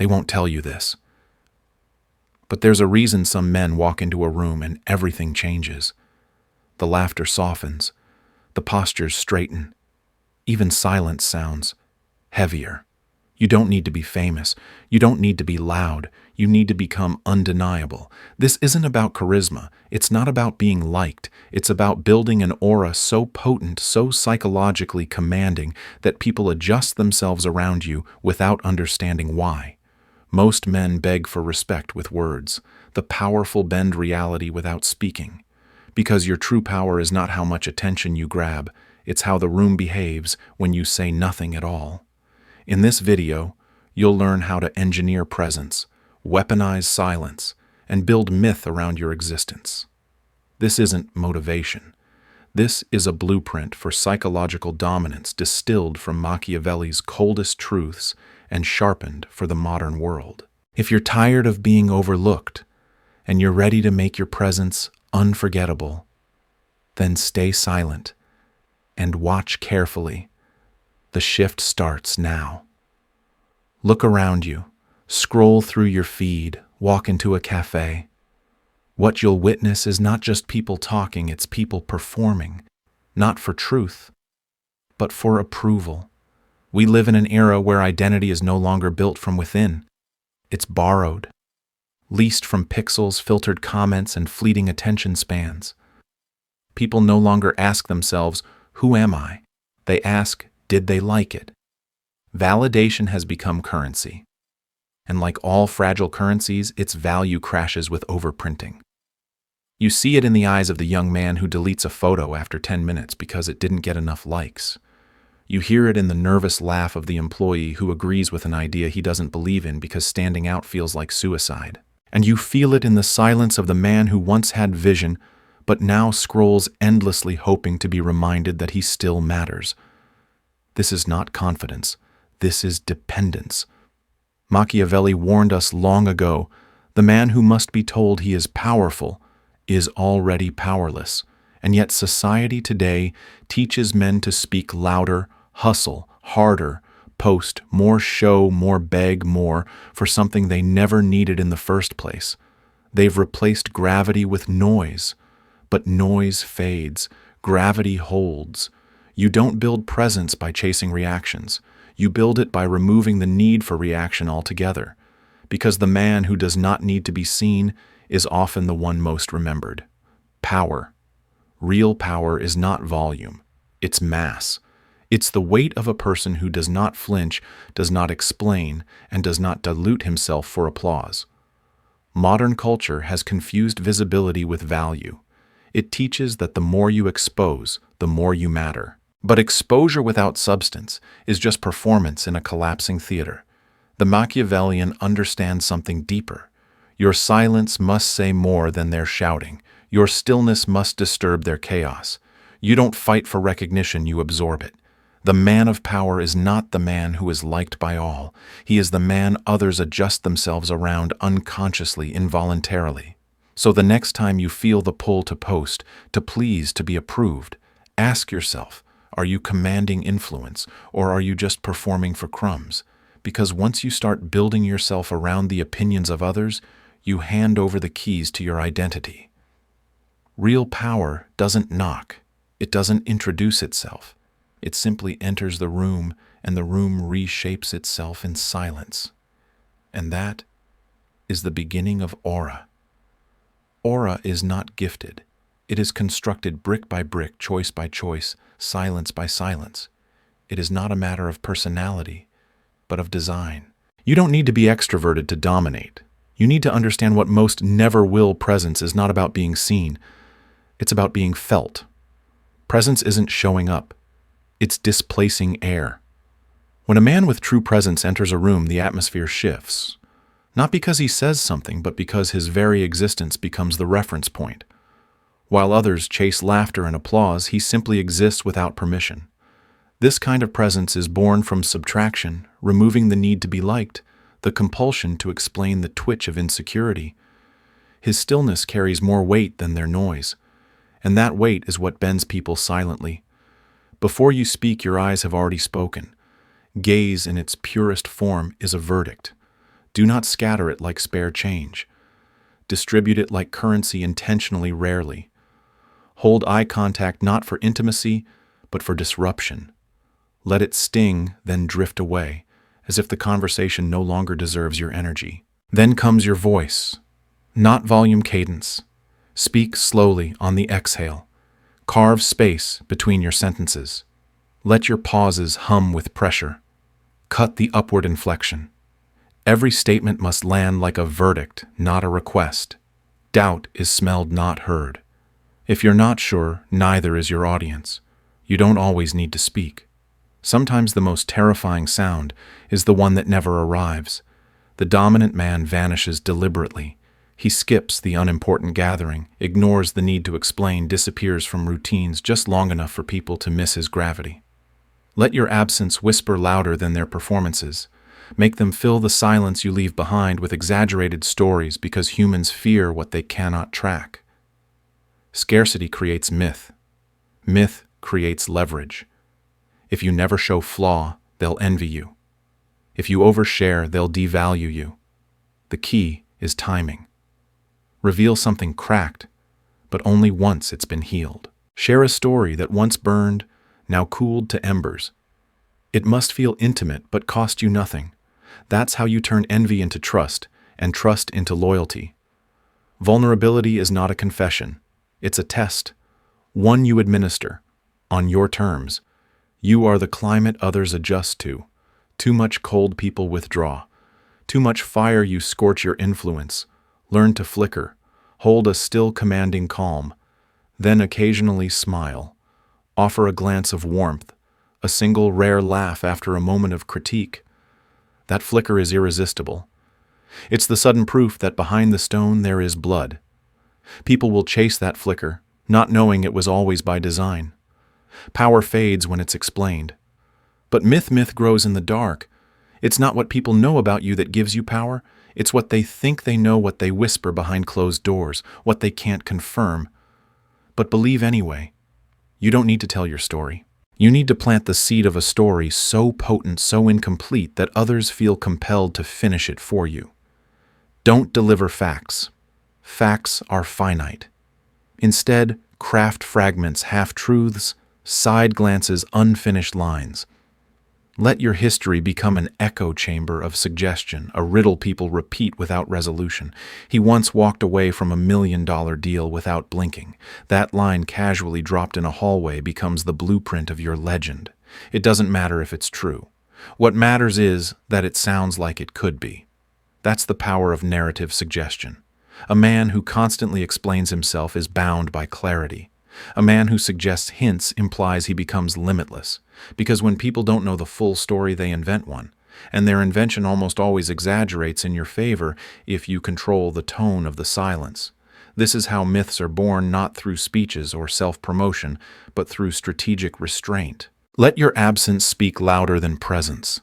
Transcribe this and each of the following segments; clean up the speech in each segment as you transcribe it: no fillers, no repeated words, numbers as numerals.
They won't tell you this. But there's a reason some men walk into a room and everything changes. The laughter softens, the postures straighten, even silence sounds heavier. You don't need to be famous. You don't need to be loud. You need to become undeniable. This isn't about charisma. It's not about being liked. It's about building an aura so potent, so psychologically commanding that people adjust themselves around you without understanding why. Most men beg for respect with words. The powerful bend reality without speaking. Because your true power is not how much attention you grab, it's how the room behaves when you say nothing at all. In this video, you'll learn how to engineer presence, weaponize silence, and build myth around your existence. This isn't motivation. This is a blueprint for psychological dominance distilled from Machiavelli's coldest truths and sharpened for the modern world. If you're tired of being overlooked and you're ready to make your presence unforgettable, then stay silent and watch carefully. The shift starts now. Look around you, scroll through your feed, walk into a cafe. What you'll witness is not just people talking, it's people performing, not for truth, but for approval. We live in an era where identity is no longer built from within. It's borrowed, leased from pixels, filtered comments, and fleeting attention spans. People no longer ask themselves, "Who am I?" They ask, "Did they like it?" Validation has become currency. And like all fragile currencies, its value crashes with overprinting. You see it in the eyes of the young man who deletes a photo after 10 minutes because it didn't get enough likes. You hear it in the nervous laugh of the employee who agrees with an idea he doesn't believe in because standing out feels like suicide. And you feel it in the silence of the man who once had vision, but now scrolls endlessly hoping to be reminded that he still matters. This is not confidence. This is dependence. Machiavelli warned us long ago, the man who must be told he is powerful is already powerless. And yet society today teaches men to speak louder, hustle, harder, post, more show, more beg, more, for something they never needed in the first place. They've replaced gravity with noise. But noise fades, gravity holds. You don't build presence by chasing reactions. You build it by removing the need for reaction altogether. Because the man who does not need to be seen is often the one most remembered. Power. Real power is not volume. It's mass. It's the weight of a person who does not flinch, does not explain, and does not dilute himself for applause. Modern culture has confused visibility with value. It teaches that the more you expose, the more you matter. But exposure without substance is just performance in a collapsing theater. The Machiavellian understands something deeper. Your silence must say more than their shouting. Your stillness must disturb their chaos. You don't fight for recognition, you absorb it. The man of power is not the man who is liked by all. He is the man others adjust themselves around unconsciously, involuntarily. So the next time you feel the pull to post, to please, to be approved, ask yourself, are you commanding influence, or are you just performing for crumbs? Because once you start building yourself around the opinions of others, you hand over the keys to your identity. Real power doesn't knock. It doesn't introduce itself. It simply enters the room, and the room reshapes itself in silence. And that is the beginning of aura. Aura is not gifted. It is constructed brick by brick, choice by choice, silence by silence. It is not a matter of personality, but of design. You don't need to be extroverted to dominate. You need to understand what most never will presence is not about being seen. It's about being felt. Presence isn't showing up. It's displacing air. When a man with true presence enters a room, the atmosphere shifts. Not because he says something, but because his very existence becomes the reference point. While others chase laughter and applause, he simply exists without permission. This kind of presence is born from subtraction, removing the need to be liked, the compulsion to explain the twitch of insecurity. His stillness carries more weight than their noise, and that weight is what bends people silently. Before you speak, your eyes have already spoken. Gaze in its purest form is a verdict. Do not scatter it like spare change. Distribute it like currency intentionally rarely. Hold eye contact not for intimacy, but for disruption. Let it sting, then drift away, as if the conversation no longer deserves your energy. Then comes your voice, not volume cadence. Speak slowly on the exhale. Carve space between your sentences. Let your pauses hum with pressure. Cut the upward inflection. Every statement must land like a verdict, not a request. Doubt is smelled, not heard. If you're not sure, neither is your audience. You don't always need to speak. Sometimes the most terrifying sound is the one that never arrives. The dominant man vanishes deliberately. He skips the unimportant gathering, ignores the need to explain, disappears from routines just long enough for people to miss his gravity. Let your absence whisper louder than their performances. Make them fill the silence you leave behind with exaggerated stories because humans fear what they cannot track. Scarcity creates myth. Myth creates leverage. If you never show flaw, they'll envy you. If you overshare, they'll devalue you. The key is timing. Reveal something cracked, but only once it's been healed. Share a story that once burned, now cooled to embers. It must feel intimate but cost you nothing. That's how you turn envy into trust, and trust into loyalty. Vulnerability is not a confession. It's a test, one you administer, on your terms. You are the climate others adjust to. Too much cold, people withdraw. Too much fire, you scorch your influence. Learn to flicker. Hold a still, commanding calm. Then occasionally smile. Offer a glance of warmth, a single rare laugh after a moment of critique. That flicker is irresistible. It's the sudden proof that behind the stone there is blood. People will chase that flicker, not knowing it was always by design. Power fades when it's explained. But myth grows in the dark. It's not what people know about you that gives you power. It's what they think they know, what they whisper behind closed doors, what they can't confirm. But believe anyway. You don't need to tell your story. You need to plant the seed of a story so potent, so incomplete, that others feel compelled to finish it for you. Don't deliver facts. Facts are finite. Instead, craft fragments, half-truths, side glances, unfinished lines. Let your history become an echo chamber of suggestion, a riddle people repeat without resolution. He once walked away from $1 million deal without blinking. That line casually dropped in a hallway becomes the blueprint of your legend. It doesn't matter if it's true. What matters is that it sounds like it could be. That's the power of narrative suggestion. A man who constantly explains himself is bound by clarity. A man who suggests hints implies he becomes limitless, because when people don't know the full story, they invent one, and their invention almost always exaggerates in your favor if you control the tone of the silence. This is how myths are born, not through speeches or self-promotion, but through strategic restraint. Let your absence speak louder than presence.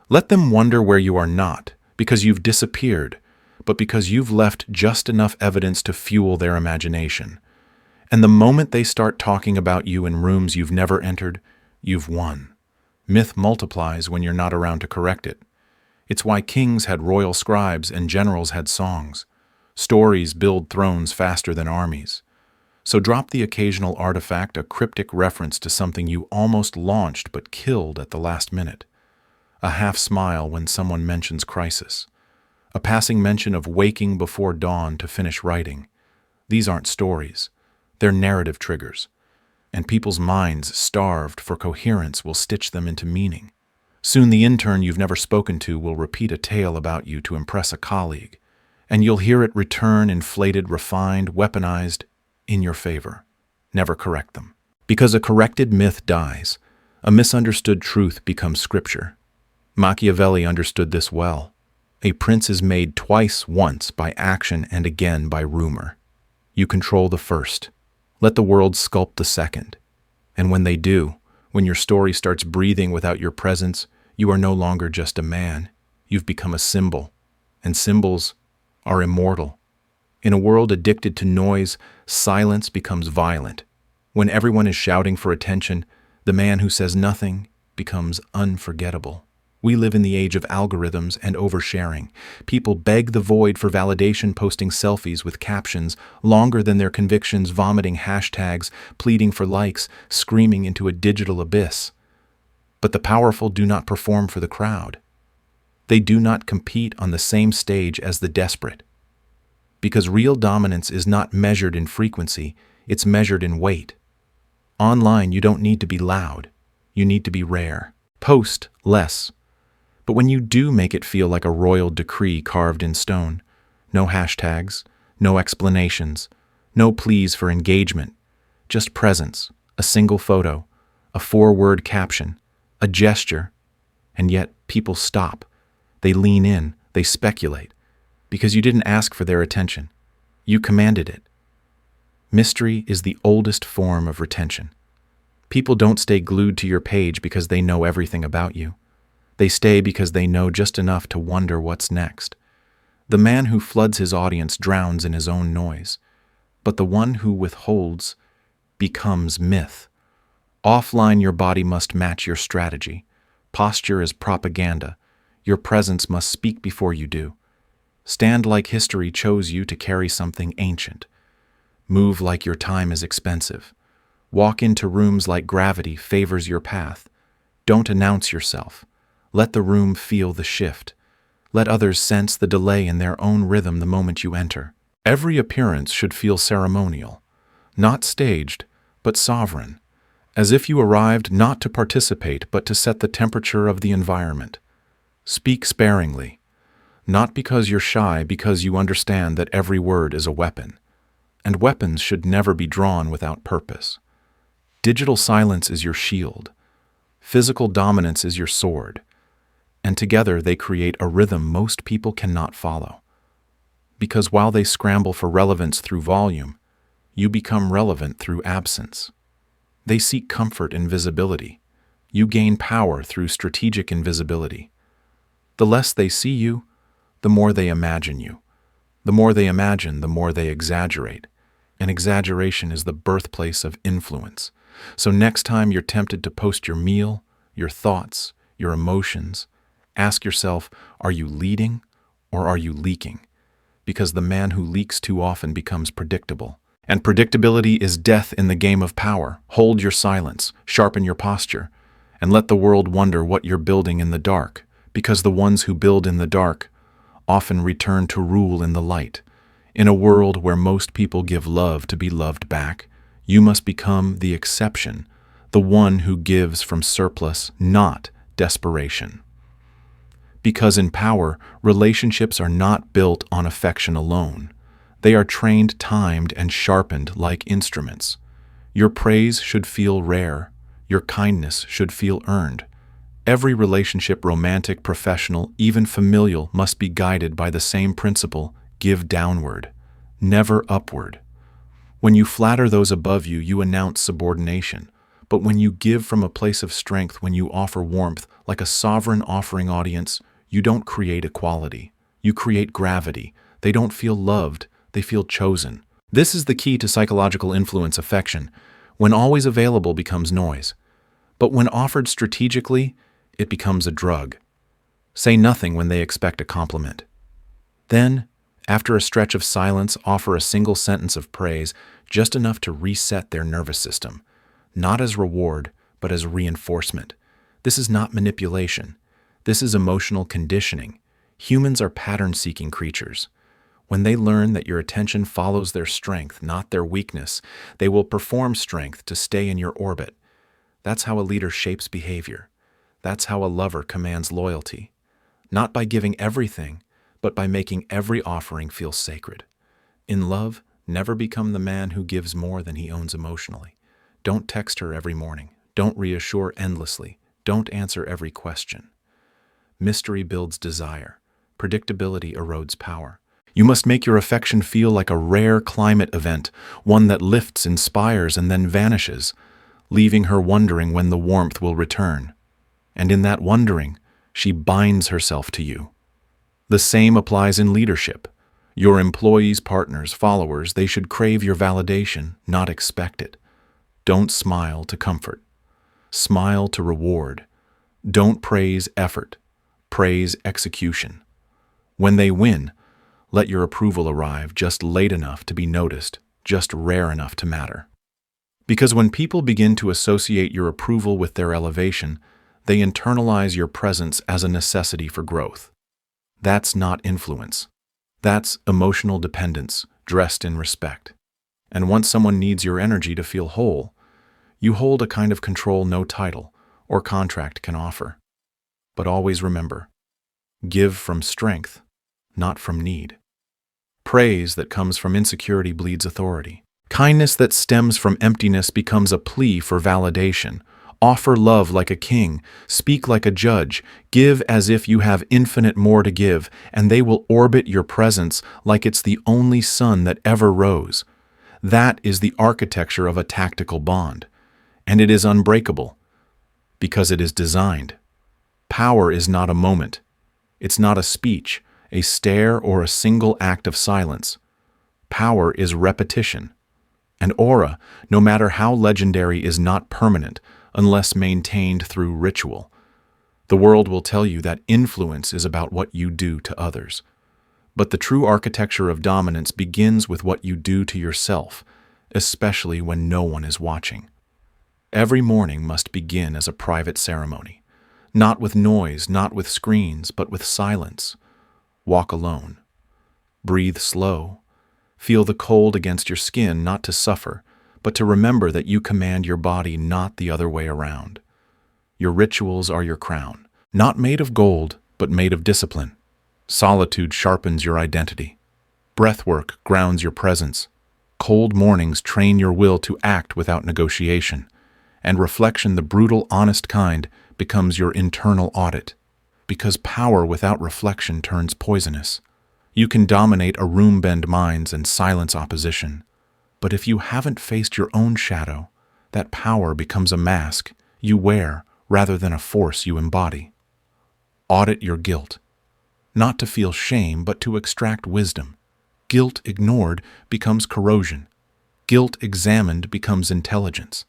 Let them wonder where you are not, because you've disappeared, but because you've left just enough evidence to fuel their imagination. And the moment they start talking about you in rooms you've never entered, you've won. Myth multiplies when you're not around to correct it. It's why kings had royal scribes and generals had songs. Stories build thrones faster than armies. So drop the occasional artifact, a cryptic reference to something you almost launched but killed at the last minute. A half smile when someone mentions crisis. A passing mention of waking before dawn to finish writing. These aren't stories. They're narrative triggers. And people's minds, starved for coherence, will stitch them into meaning. Soon the intern you've never spoken to will repeat a tale about you to impress a colleague, and you'll hear it return inflated, refined, weaponized, in your favor. Never correct them. Because a corrected myth dies, a misunderstood truth becomes scripture. Machiavelli understood this well. A prince is made twice, once by action and again by rumor. You control the first. Let the world sculpt the second. And when they do, when your story starts breathing without your presence, you are no longer just a man. You've become a symbol. And symbols are immortal. In a world addicted to noise, silence becomes violent. When everyone is shouting for attention, the man who says nothing becomes unforgettable. We live in the age of algorithms and oversharing. People beg the void for validation, posting selfies with captions longer than their convictions, vomiting hashtags, pleading for likes, screaming into a digital abyss. But the powerful do not perform for the crowd. They do not compete on the same stage as the desperate. Because real dominance is not measured in frequency, it's measured in weight. Online, you don't need to be loud. You need to be rare. Post less. But when you do make it feel like a royal decree carved in stone, no hashtags, no explanations, no pleas for engagement, just presence, a single photo, a 4-word caption, a gesture, and yet people stop. They lean in, they speculate, because you didn't ask for their attention. You commanded it. Mystery is the oldest form of retention. People don't stay glued to your page because they know everything about you. They stay because they know just enough to wonder what's next. The man who floods his audience drowns in his own noise, but the one who withholds becomes myth. Offline, your body must match your strategy. Posture is propaganda. Your presence must speak before you do. Stand like history chose you to carry something ancient. Move like your time is expensive. Walk into rooms like gravity favors your path. Don't announce yourself. Let the room feel the shift. Let others sense the delay in their own rhythm the moment you enter. Every appearance should feel ceremonial, not staged, but sovereign, as if you arrived not to participate but to set the temperature of the environment. Speak sparingly, not because you're shy, because you understand that every word is a weapon, and weapons should never be drawn without purpose. Digital silence is your shield. Physical dominance is your sword. And together they create a rhythm most people cannot follow. Because while they scramble for relevance through volume, you become relevant through absence. They seek comfort in visibility. You gain power through strategic invisibility. The less they see you, the more they imagine you. The more they imagine, the more they exaggerate. And exaggeration is the birthplace of influence. So next time you're tempted to post your meal, your thoughts, your emotions, ask yourself, are you leading or are you leaking? Because the man who leaks too often becomes predictable. And predictability is death in the game of power. Hold your silence, sharpen your posture, and let the world wonder what you're building in the dark. Because the ones who build in the dark often return to rule in the light. In a world where most people give love to be loved back, you must become the exception, the one who gives from surplus, not desperation. Because in power, relationships are not built on affection alone. They are trained, timed, and sharpened like instruments. Your praise should feel rare. Your kindness should feel earned. Every relationship, romantic, professional, even familial, must be guided by the same principle: give downward, never upward. When you flatter those above you, you announce subordination. But when you give from a place of strength, when you offer warmth, like a sovereign offering audience, you don't create equality. You create gravity. They don't feel loved, they feel chosen. This is the key to psychological influence: affection, when always available, becomes noise. But when offered strategically, it becomes a drug. Say nothing when they expect a compliment. Then, after a stretch of silence, offer a single sentence of praise, just enough to reset their nervous system, not as reward, but as reinforcement. This is not manipulation. This is emotional conditioning. Humans are pattern-seeking creatures. When they learn that your attention follows their strength, not their weakness, they will perform strength to stay in your orbit. That's how a leader shapes behavior. That's how a lover commands loyalty. Not by giving everything, but by making every offering feel sacred. In love, never become the man who gives more than he owns emotionally. Don't text her every morning. Don't reassure endlessly. Don't answer every question. Mystery builds desire. Predictability erodes power. You must make your affection feel like a rare climate event, one that lifts, inspires, and then vanishes, leaving her wondering when the warmth will return. And in that wondering, she binds herself to you. The same applies in leadership. Your employees, partners, followers, they should crave your validation, not expect it. Don't smile to comfort. Smile to reward. Don't praise effort. praise, execution. When they win, let your approval arrive just late enough to be noticed, just rare enough to matter. Because when people begin to associate your approval with their elevation, they internalize your presence as a necessity for growth. That's not influence. That's emotional dependence dressed in respect. And once someone needs your energy to feel whole, you hold a kind of control no title or contract can offer. But always remember, give from strength, not from need. Praise that comes from insecurity bleeds authority. Kindness that stems from emptiness becomes a plea for validation. Offer love like a king, speak like a judge, give as if you have infinite more to give, and they will orbit your presence like it's the only sun that ever rose. That is the architecture of a tactical bond, and it is unbreakable because it is designed. Power is not a moment. It's not a speech, a stare, or a single act of silence. Power is repetition. And aura, no matter how legendary, is not permanent unless maintained through ritual. The world will tell you that influence is about what you do to others. But the true architecture of dominance begins with what you do to yourself, especially when no one is watching. Every morning must begin as a private ceremony, not with noise, not with screens, but with silence. Walk alone. Breathe slow. Feel the cold against your skin, not to suffer, but to remember that you command your body, not the other way around. Your rituals are your crown, not made of gold, but made of discipline. Solitude sharpens your identity. Breathwork grounds your presence. Cold mornings train your will to act without negotiation. And reflection, the brutal, honest kind, becomes your internal audit. Because power without reflection turns poisonous. You can dominate a room, bend minds, and silence opposition. But if you haven't faced your own shadow, that power becomes a mask you wear rather than a force you embody. Audit your guilt. Not to feel shame, but to extract wisdom. Guilt ignored becomes corrosion. Guilt examined becomes intelligence.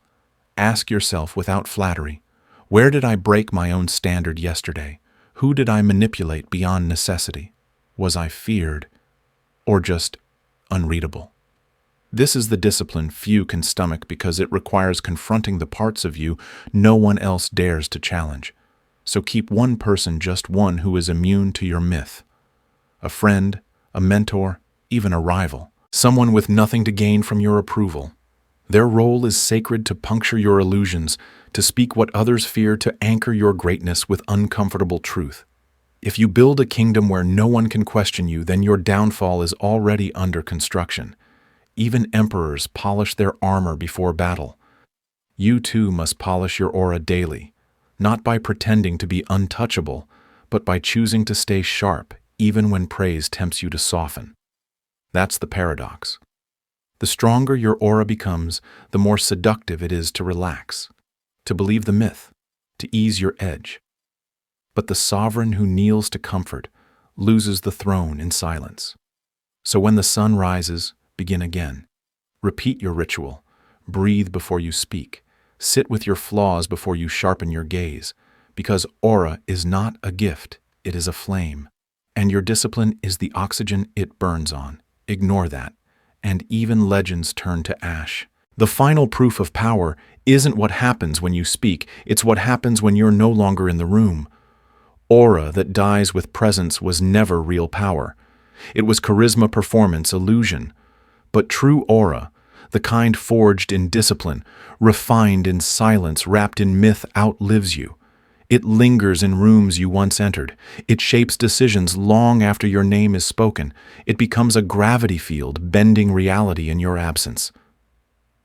Ask yourself without flattery, where did I break my own standard yesterday? Who did I manipulate beyond necessity? Was I feared, or just unreadable? This is the discipline few can stomach because it requires confronting the parts of you no one else dares to challenge. So keep one person, just one, who is immune to your myth. A friend, a mentor, even a rival. Someone with nothing to gain from your approval. Their role is sacred to puncture your illusions, to speak what others fear, to anchor your greatness with uncomfortable truth. If you build a kingdom where no one can question you, then your downfall is already under construction. Even emperors polish their armor before battle. You too must polish your aura daily, not by pretending to be untouchable, but by choosing to stay sharp even when praise tempts you to soften. That's the paradox. The stronger your aura becomes, the more seductive it is to relax, to believe the myth, to ease your edge. But the sovereign who kneels to comfort loses the throne in silence. So when the sun rises, begin again. Repeat your ritual. Breathe before you speak. Sit with your flaws before you sharpen your gaze. Because aura is not a gift, it is a flame. And your discipline is the oxygen it burns on. Ignore that. And even legends turn to ash. The final proof of power isn't what happens when you speak, it's what happens when you're no longer in the room. Aura that dies with presence was never real power. It was charisma, performance, illusion. But true aura, the kind forged in discipline, refined in silence, wrapped in myth, outlives you. It lingers in rooms you once entered. It shapes decisions long after your name is spoken. It becomes a gravity field, bending reality in your absence.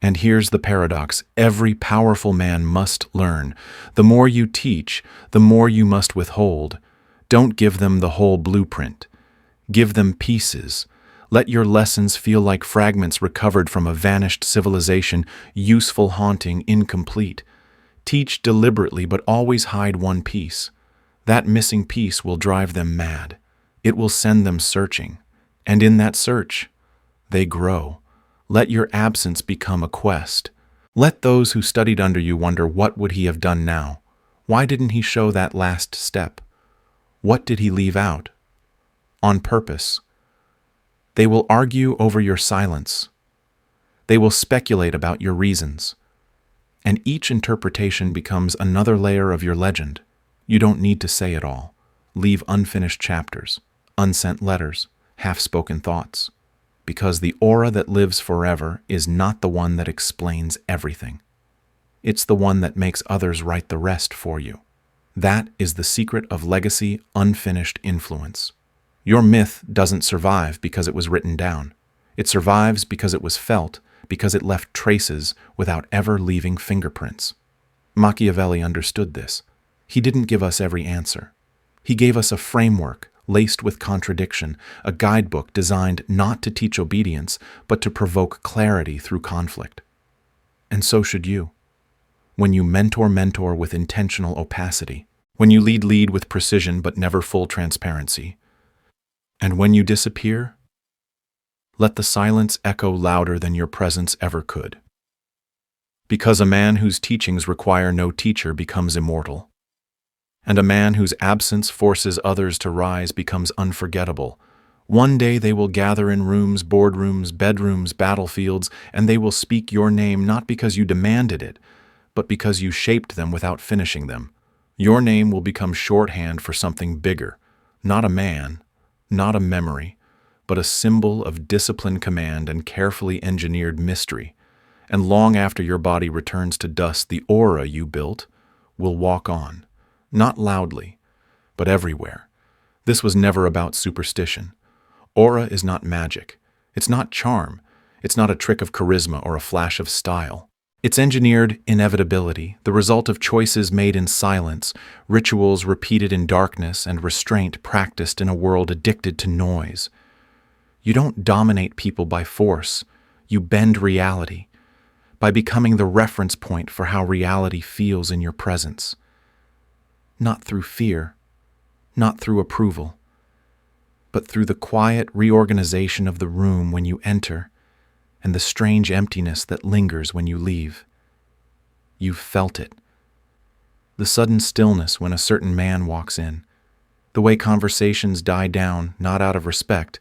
And here's the paradox every powerful man must learn. The more you teach, the more you must withhold. Don't give them the whole blueprint. Give them pieces. Let your lessons feel like fragments recovered from a vanished civilization, useful, haunting, incomplete. Teach deliberately, but always hide one piece. That missing piece will drive them mad. It will send them searching. And in that search, they grow. Let your absence become a quest. Let those who studied under you wonder, what would he have done now? Why didn't he show that last step? What did he leave out? On purpose. They will argue over your silence. They will speculate about your reasons. And each interpretation becomes another layer of your legend. You don't need to say it all. Leave unfinished chapters, unsent letters, half-spoken thoughts. Because the aura that lives forever is not the one that explains everything. It's the one that makes others write the rest for you. That is the secret of legacy, unfinished influence. Your myth doesn't survive because it was written down. It survives because it was felt, because it left traces without ever leaving fingerprints. Machiavelli understood this. He didn't give us every answer. He gave us a framework laced with contradiction, a guidebook designed not to teach obedience, but to provoke clarity through conflict. And so should you. When you mentor with intentional opacity, when you lead with precision but never full transparency, and when you disappear, let the silence echo louder than your presence ever could. Because a man whose teachings require no teacher becomes immortal, and a man whose absence forces others to rise becomes unforgettable. One day they will gather in rooms, boardrooms, bedrooms, battlefields, and they will speak your name not because you demanded it, but because you shaped them without finishing them. Your name will become shorthand for something bigger, not a man, not a memory, but a symbol of disciplined command and carefully engineered mystery. And long after your body returns to dust, the aura you built will walk on, not loudly, but everywhere. This was never about superstition. Aura is not magic. It's not charm. It's not a trick of charisma or a flash of style. It's engineered inevitability, the result of choices made in silence, rituals repeated in darkness, and restraint practiced in a world addicted to noise. You don't dominate people by force. You bend reality by becoming the reference point for how reality feels in your presence. Not through fear, not through approval, but through the quiet reorganization of the room when you enter and the strange emptiness that lingers when you leave. You've felt it. The sudden stillness when a certain man walks in, the way conversations die down not out of respect,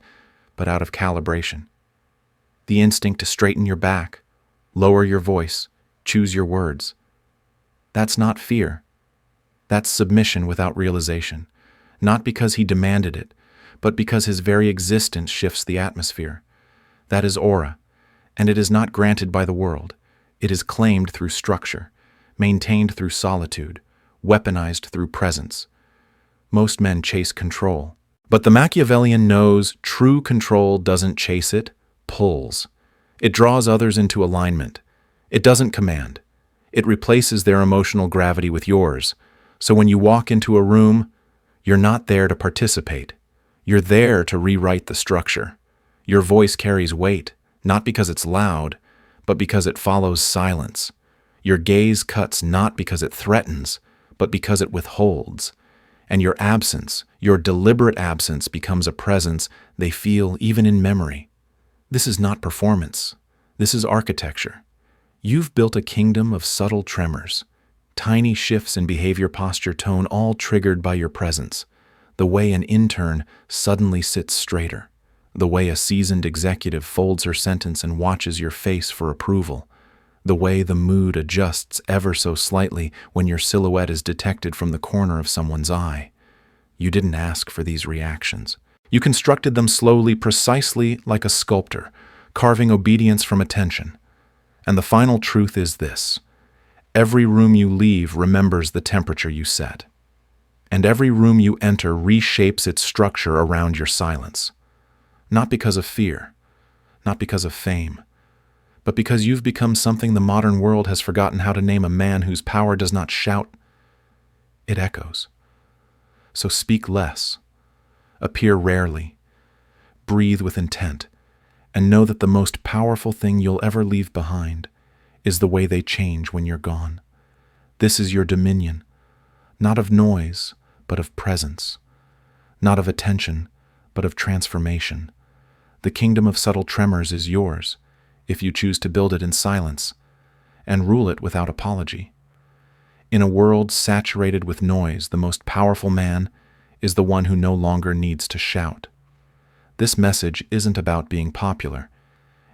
but out of calibration. The instinct to straighten your back, lower your voice, choose your words. That's not fear. That's submission without realization, not because he demanded it, but because his very existence shifts the atmosphere. That is aura, and it is not granted by the world. It is claimed through structure, maintained through solitude, weaponized through presence. Most men chase control, but the Machiavellian knows true control doesn't chase it, pulls. It draws others into alignment. It doesn't command. It replaces their emotional gravity with yours. So when you walk into a room, you're not there to participate. You're there to rewrite the structure. Your voice carries weight, not because it's loud, but because it follows silence. Your gaze cuts not because it threatens, but because it withholds. And your absence, your deliberate absence, becomes a presence they feel even in memory. This is not performance. This is architecture. You've built a kingdom of subtle tremors, tiny shifts in behavior, posture, tone, all triggered by your presence. The way an intern suddenly sits straighter. The way a seasoned executive folds her sentence and watches your face for approval. The way the mood adjusts ever so slightly when your silhouette is detected from the corner of someone's eye. You didn't ask for these reactions. You constructed them slowly, precisely like a sculptor, carving obedience from attention. And the final truth is this: every room you leave remembers the temperature you set. And every room you enter reshapes its structure around your silence. Not because of fear, not because of fame, but because you've become something the modern world has forgotten how to name: a man whose power does not shout, it echoes. So speak less, appear rarely, breathe with intent, and know that the most powerful thing you'll ever leave behind is the way they change when you're gone. This is your dominion, not of noise, but of presence, not of attention, but of transformation. The kingdom of subtle tremors is yours, if you choose to build it in silence and rule it without apology. In a world saturated with noise, the most powerful man is the one who no longer needs to shout. This message isn't about being popular.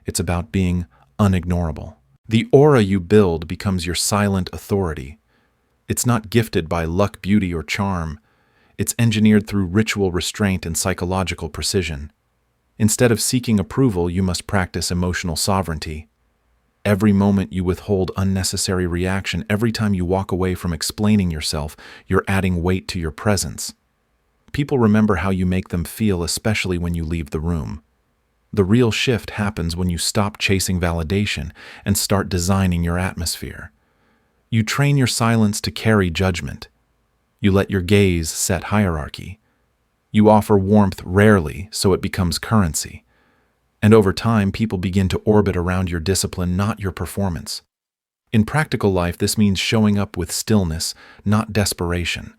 It's about being unignorable. The aura you build becomes your silent authority. It's not gifted by luck, beauty, or charm. It's engineered through ritual restraint and psychological precision. Instead of seeking approval, you must practice emotional sovereignty. Every moment you withhold unnecessary reaction, every time you walk away from explaining yourself, you're adding weight to your presence. People remember how you make them feel, especially when you leave the room. The real shift happens when you stop chasing validation and start designing your atmosphere. You train your silence to carry judgment. You let your gaze set hierarchy. You offer warmth rarely, so it becomes currency. And over time, people begin to orbit around your discipline, not your performance. In practical life, this means showing up with stillness, not desperation.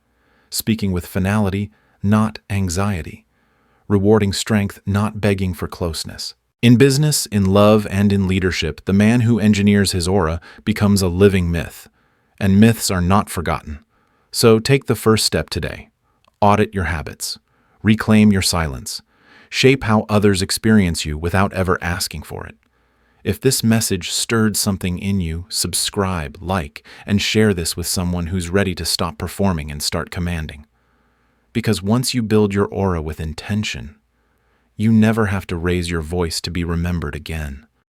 Speaking with finality, not anxiety. Rewarding strength, not begging for closeness. In business, in love, and in leadership, the man who engineers his aura becomes a living myth. And myths are not forgotten. So take the first step today. Audit your habits. Reclaim your silence. Shape how others experience you without ever asking for it. If this message stirred something in you, subscribe, like, and share this with someone who's ready to stop performing and start commanding. Because once you build your aura with intention, you never have to raise your voice to be remembered again.